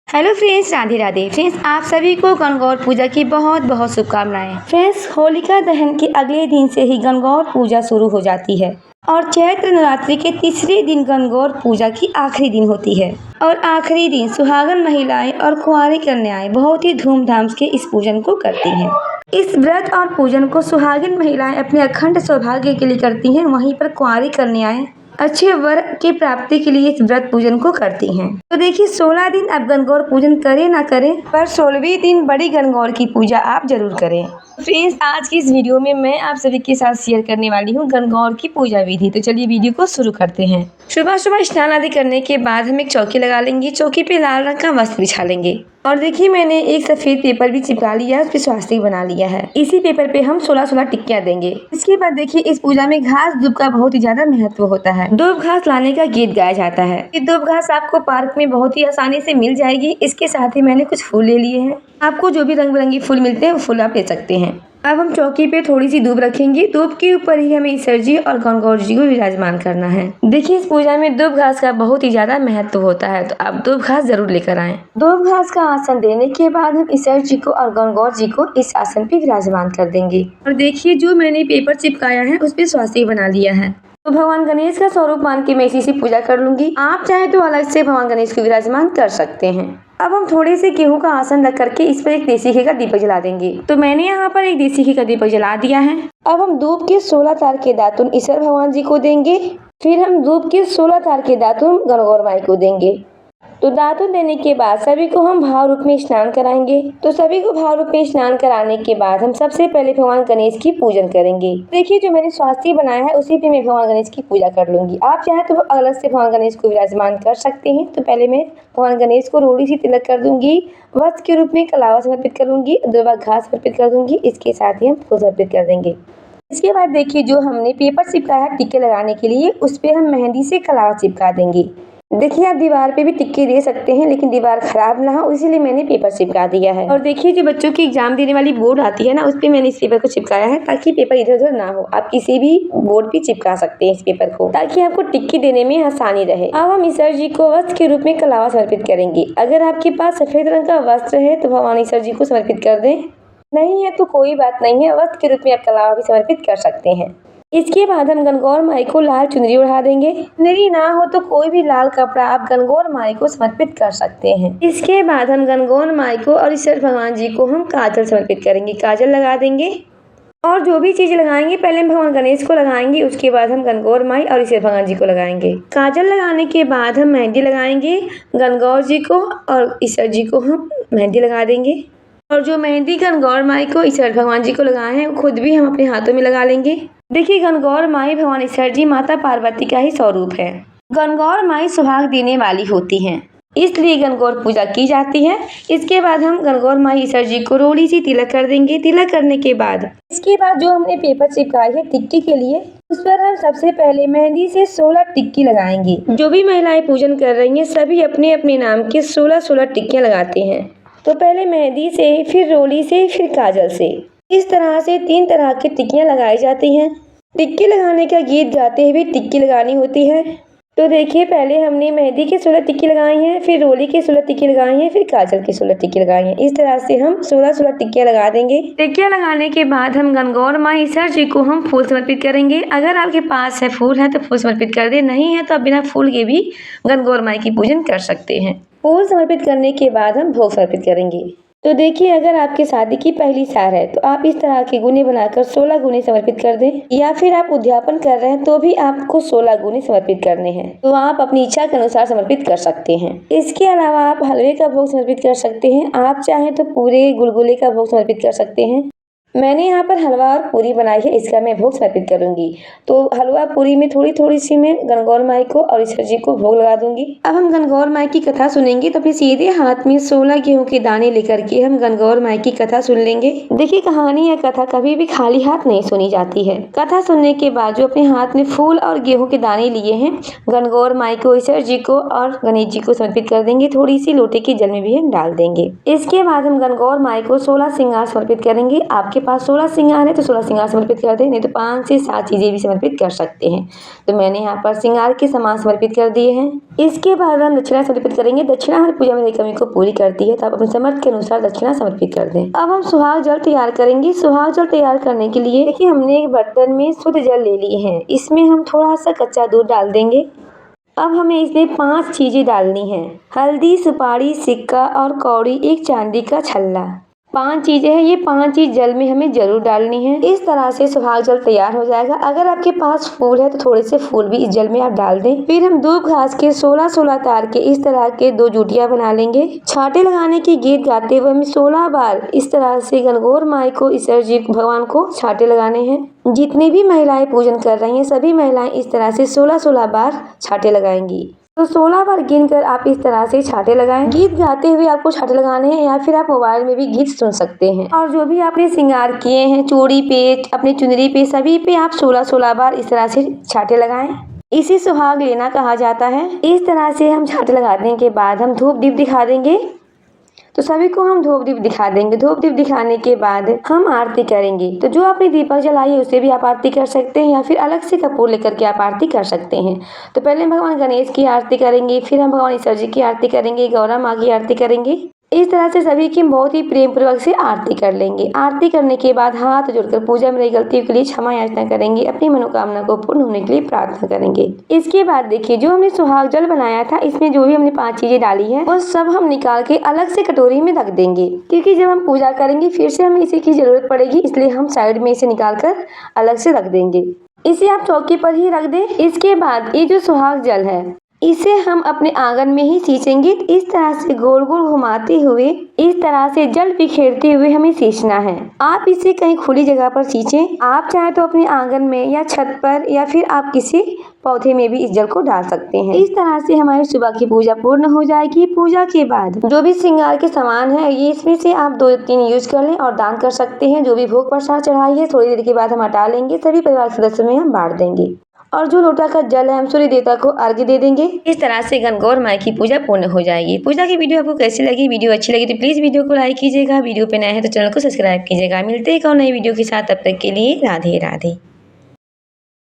Hello friends, Radhe Radhe. Friends, आप सभी को गणगौर पूजा की बहुत बहुत शुभकामनाएं। फ्रेंड्स, होलिका दहन के अगले दिन से ही गणगौर पूजा शुरू हो जाती है और चैत्र नवरात्रि के तीसरे दिन गणगौर पूजा की आखिरी दिन होती है। और आखिरी दिन सुहागन महिलाएं और कुंवारी कन्याएं बहुत ही धूमधाम से इस पूजन को करती हैं। इस व्रत और पूजन को सुहागिन महिलाएं अपने अखंड सौभाग्य के लिए करती हैं, वहीं पर कुंवारी कन्याएं अच्छे वर की प्राप्ति के लिए इस व्रत पूजन को करती हैं। तो देखिए, 16 दिन आप गणगौर पूजन करें ना करें, पर 16वें दिन बड़ी गणगौर की पूजा आप जरूर करें। फ्रेंड्स, आज की इस वीडियो में मैं आप सभी के साथ शेयर करने वाली हूँ गणगौर की पूजा विधि। तो चलिए वीडियो को शुरू करते हैं। सुबह सुबह स्नान आदि करने के बाद हम एक चौकी लगा लेंगे। चौकी पे लाल रंग का वस्त्र बिछा लेंगे और देखिए, मैंने एक सफेद पेपर भी चिपका लिया है, उस पर स्वास्तिक बना लिया है। इसी पेपर पे हम 16-16 टिक्कियां देंगे। इसके बाद देखिए, इस पूजा में घास दूब का बहुत ही ज्यादा महत्व होता है। दूब घास लाने का गीत गाया जाता है। ये दूब घास आपको पार्क में बहुत ही आसानी से मिल जाएगी। इसके साथ ही मैंने कुछ फूल ले लिए हैं। आपको जो भी रंग बिरंगी फूल मिलते हैं वो फूल आप ले सकते हैं। अब हम चौकी पे थोड़ी सी दूब रखेंगे। दूब के ऊपर ही हमें ईश्वर जी और गणगौर जी को विराजमान करना है। देखिए, इस पूजा में दूब घास का बहुत ही ज्यादा महत्व होता है, तो आप दूब घास जरूर लेकर आएं। दूब घास का आसन देने के बाद हम ईश्वर जी को और गणगौर जी को इस आसन पे विराजमान कर देंगे। और देखिए, जो मैंने पेपर चिपकाया है उस पे स्वास्तिक बना लिया है। तो भगवान गणेश का स्वरूप मान के मैं इसी से पूजा कर लूंगी। आप चाहे तो अलग से भगवान गणेश को विराजमान कर सकते हैं। अब हम थोड़े से गेहूं का आसन रख करके इस पर एक देसी घी का दीपक जला देंगे। तो मैंने यहाँ पर एक देसी घी का दीपक जला दिया है। अब हम दूब के 16 तार के दातुन ईश्वर भगवान जी को देंगे। फिर हम दूब के 16 तार के दातुन गणगौर माई को देंगे। तो दातुन देने के बाद सभी को हम भाव रूप में स्नान कराएंगे। तो सभी को भाव रूप में स्नान कराने के बाद हम सबसे पहले भगवान गणेश की पूजन करेंगे। देखिए, जो मैंने स्वास्तिक बनाया है उसी पे मैं भगवान गणेश की पूजा कर लूंगी। आप चाहे तो अलग से भगवान गणेश को विराजमान कर सकते हैं। तो पहले मैं भगवान गणेश को रोड़ी सी तिलक कर दूंगी, वस्त्र के रूप में कलावा समर्पित करूंगी, दुर्वा घास समर्पित कर दूंगी। इसके साथ ही हम फूल समर्पित कर देंगे। इसके बाद देखिए, जो हमने पेपर चिपकाया है टिक्के लगाने के लिए, उस पे हम मेहंदी से कलावा चिपका देंगे। देखिए, आप दीवार पे भी टिक्के दे सकते हैं, लेकिन दीवार खराब ना हो इसीलिए मैंने पेपर चिपका दिया है। और देखिए, जो बच्चों की एग्जाम देने वाली बोर्ड आती है ना, उस पे मैंने इस पेपर को चिपकाया है ताकि पेपर इधर उधर ना हो। आप किसी भी बोर्ड पे चिपका सकते हैं इस पेपर को, ताकि आपको टिक्की देने में आसानी रहे। अब हम ईश्वर जी को वस्त्र के रूप में कलावा समर्पित करेंगे। अगर आपके पास सफेद रंग का वस्त्र है तो भगवान ईश्वर जी को समर्पित कर दें, नहीं है तो कोई बात नहीं है, वस्त्र के रूप में आप कलावा भी समर्पित कर सकते हैं। इसके बाद हम गणगौर माई को लाल चुनरी ओढ़ा देंगे। चुनरी ना हो तो कोई भी लाल कपड़ा आप गणगौर माई को समर्पित कर सकते हैं। इसके बाद हम गणगौर माई को और ईश्वर भगवान जी को हम काजल समर्पित करेंगे। काजल लगा देंगे और जो भी चीज लगाएंगे पहले हम भगवान गणेश को लगाएंगे, उसके बाद हम गणगौर माई और ईश्वर भगवान जी को लगाएंगे। काजल लगाने के बाद हम मेहंदी लगाएंगे। गणगौर जी को और ईश्वर जी को हम मेहंदी लगा देंगे। और जो मेहंदी गणगौर माई को ईश्वर भगवान जी को लगाए हैं खुद भी हम अपने हाथों में लगा लेंगे। देखिए, गणगौर माई भगवान ईश्वर जी माता पार्वती का ही स्वरूप है। गणगौर माई सुहाग देने वाली होती हैं, इसलिए गणगौर पूजा की जाती है। इसके बाद हम गणगौर माई ईश्वर जी को रोड़ी सी तिलक कर देंगे। तिलक करने के बाद इसके बाद जो हमने पेपर चिपकाई है टिक्की के लिए, उस पर हम सबसे पहले मेहंदी से 16 टिक्की लगाएंगे। जो भी महिलाएं पूजन कर रही हैं सभी अपने अपने नाम के 16-16 टिक्कियां लगाते हैं। तो पहले मेहंदी से, फिर रोली से, फिर काजल से, इस तरह से 3 तरह की टिक्कियां लगाई जाती हैं। टिक्की लगाने का गीत गाते हुए टिक्की लगानी होती है। तो देखिए, पहले हमने मेहंदी के 16 टिक्की लगाई हैं, फिर रोली के 16 टिक्की लगाई हैं, फिर काजल के 16 टिक्की लगाई हैं। इस तरह से हम 16-16 टिक्कियां लगा देंगे। टिक्कियां लगाने के बाद हम गणगौर माई ईश्वर जी को हम फूल समर्पित करेंगे। अगर आपके पास है फूल है तो फूल समर्पित कर दे, नहीं है तो आप बिना फूल के भी गणगौर माई की पूजन कर सकते हैं। फूल समर्पित करने के बाद हम भोग समर्पित करेंगे। तो देखिए, अगर आपकी शादी की पहली साल है तो आप इस तरह के गुने बनाकर 16 गुने समर्पित कर दें, या फिर आप उद्यापन कर रहे हैं तो भी आपको 16 गुने समर्पित करने हैं। तो आप अपनी इच्छा के अनुसार समर्पित कर सकते हैं। इसके अलावा आप हलवे का भोग समर्पित कर सकते हैं। आप चाहें तो पूरे गुलगुले का भोग समर्पित कर सकते हैं। मैंने यहाँ पर हलवा और पूरी बनाई है, इसका मैं भोग समर्पित करूंगी। तो हलवा पूरी में थोड़ी थोड़ी सी मैं गणगौर माई को और ईश्वर जी को भोग लगा दूंगी। अब हम गणगौर माई की कथा सुनेंगे। तो अपने सीधे हाथ में 16 गेहूं के दाने लेकर के हम गणगौर माई की कथा सुन लेंगे। देखिए, कहानी या कथा कभी भी खाली हाथ नहीं सुनी जाती है। कथा सुनने के बाद जो अपने हाथ में फूल और गेहूं के दाने लिए हैं, गणगौर माई को, ईश्वर जी को और गणेश जी को समर्पित कर देंगे। थोड़ी सी लोटे के जल में भी हम डाल देंगे। इसके बाद हम गणगौर माई को 16 श्रृंगार समर्पित करेंगे। आपके पास 16 श्रृंगार है तो 16 श्रृंगार समर्पित कर दें, नहीं तो 5 से 7 चीज़ें भी समर्पित कर सकते हैं। तो मैंने यहाँ पर श्रृंगार के सामान समर्पित कर दिए हैं। इसके बाद हम दक्षिणा समर्पित करेंगे। दक्षिणा हर पूजा में रही कमी को पूरी करती है, तो आप अपने समर्थ के अनुसार दक्षिणा समर्पित कर दें। अब हम सुहाग जल तैयार करेंगे। सुहाग जल तैयार करने के लिए देखिए हमने एक बर्तन में शुद्ध जल ले लिए हैं। इसमें हम थोड़ा सा कच्चा दूध डाल देंगे। अब हमें इसमें 5 चीज़ें डालनी हैं। हल्दी, सुपारी, सिक्का और कौड़ी, एक चांदी का छल्ला। 5 चीज़ें हैं, ये 5 चीज़ जल में हमें जरूर डालनी है। इस तरह से सुहाग जल तैयार हो जाएगा। अगर आपके पास फूल है तो थोड़े से फूल भी इस जल में आप डाल दें। फिर हम दूब घास के 16 तार के इस तरह के 2 जूटियाँ बना लेंगे। छाटे लगाने की गीत गाते हुए हमें 16 बार इस तरह से गणगौर माई को, ईश्वर जी भगवान को छाटे लगाने हैं। जितनी भी महिलाएं पूजन कर रही हैं सभी महिलाएं इस तरह से 16 बार छाटे लगाएंगी। तो 16 बार गिनकर आप इस तरह से छाटे लगाएं। गीत गाते हुए आपको छाटे लगाने हैं, या फिर आप मोबाइल में भी गीत सुन सकते हैं। और जो भी आपने श्रृंगार किए हैं, चूड़ी पे, अपनी चुनरी पे, सभी पे आप 16 बार इस तरह से छाटे लगाएं। इसे सुहाग लेना कहा जाता है। इस तरह से हम छाटे लगाने के बाद हम धूप दीप दिखा देंगे। तो सभी को हम धूप दीप दिखा देंगे। धूप दीप दिखाने के बाद हम आरती करेंगे। तो जो आपने दीपक जलाई है उसे भी आप आरती कर सकते हैं, या फिर अलग से कपूर लेकर के आप आरती कर सकते हैं। तो पहले हम भगवान गणेश की आरती करेंगे, फिर हम भगवान ईश्वर जी की आरती करेंगे, गौरा माँ की आरती करेंगे। इस तरह से सभी की बहुत ही प्रेम पूर्वक से आरती कर लेंगे। आरती करने के बाद हाथ जोड़कर पूजा में रही गलतियों के लिए क्षमा याचना करेंगे। अपनी मनोकामना को पूर्ण होने के लिए प्रार्थना करेंगे। इसके बाद देखिए जो हमने सुहाग जल बनाया था, इसमें जो भी हमने 5 चीजें डाली है वो सब हम निकाल के अलग से कटोरी में रख देंगे, क्योंकि जब हम पूजा करेंगे फिर से हमें इसी की जरूरत पड़ेगी, इसलिए हम साइड में इसे निकाल कर अलग से रख देंगे। इसे आप चौकी पर ही रख दें। इसके बाद ये जो सुहाग जल है इसे हम अपने आंगन में ही सींचेंगे। इस तरह से गोल गोल घुमाते हुए, इस तरह से जल बिखेरते हुए हमें सींचना है। आप इसे कहीं खुली जगह पर सींचें। आप चाहे तो अपने आंगन में या छत पर या फिर आप किसी पौधे में भी इस जल को डाल सकते हैं। इस तरह से हमारी सुबह की पूजा पूर्ण हो जाएगी। पूजा के बाद जो भी श्रृंगार के सामान है ये इसमें से आप 2-3 यूज कर लें और दान कर सकते हैं। जो भी भोग प्रसाद चढ़ाई है थोड़ी देर के बाद हम हटा लेंगे, सभी परिवार सदस्यों में हम बांट देंगे। और जो लोटा का जल है हम सूर्य देवता को अर्घ्य दे देंगे। इस तरह से गणगौर माई की पूजा पूर्ण हो जाएगी। पूजा की वीडियो आपको कैसी लगी? वीडियो अच्छी लगी तो प्लीज वीडियो को लाइक कीजिएगा। वीडियो पे नए हैं तो चैनल को सब्सक्राइब कीजिएगा। मिलते हैं एक और नई वीडियो के साथ, तब तक के लिए राधे राधे।